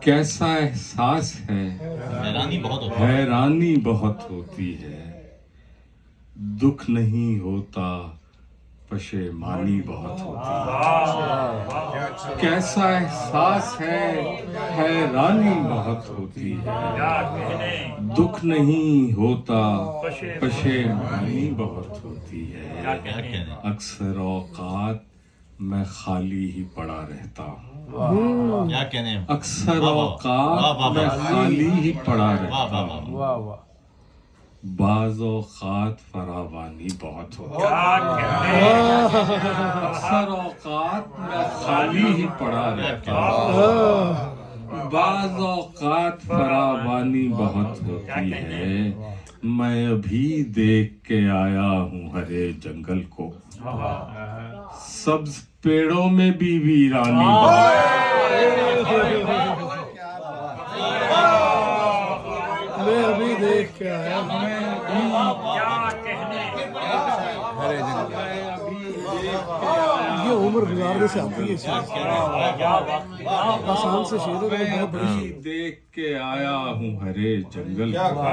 کیسا احساس ہے، حیرانی بہت ہوتی ہے، دکھ نہیں ہوتا پشیمانی بہت ہوتی ہے۔ کیسا احساس ہے، حیرانی بہت ہوتی ہے، دکھ نہیں ہوتا پشیمانی بہت ہوتی ہے۔ اکثر اوقات میں خالی ہی پڑا رہتا ہوں، اکثر اوقات میں خالی ہی پڑا رہتا ہوں، بعض اوقات فراوانی بہت ہوتی ہے۔ اکثر اوقات میں خالی ہی پڑا رہتا ہوں، بعض اوقات فراوانی بہت ہوتی ہے۔ میں ابھی دیکھ کے آیا ہوں ہرے جنگل کو، سبز پیڑوں میں بھی ویرانی بہت میں ابھی دیکھ کے آیا ہوں یہ عمر گزارنے سے آتی ہے آسان سے شیر ہے، بہت بڑی ابھی دیکھ کے آیا ہوں ہرے جنگل کو،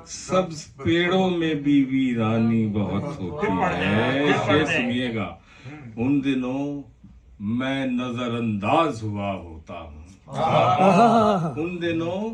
سبز پیڑوں میں بھی ویرانی بہت ہوتی ہے۔ یہ سنیے گا، ان دنوں میں نظر انداز ہوا ہوتا ہوں، ان دنوں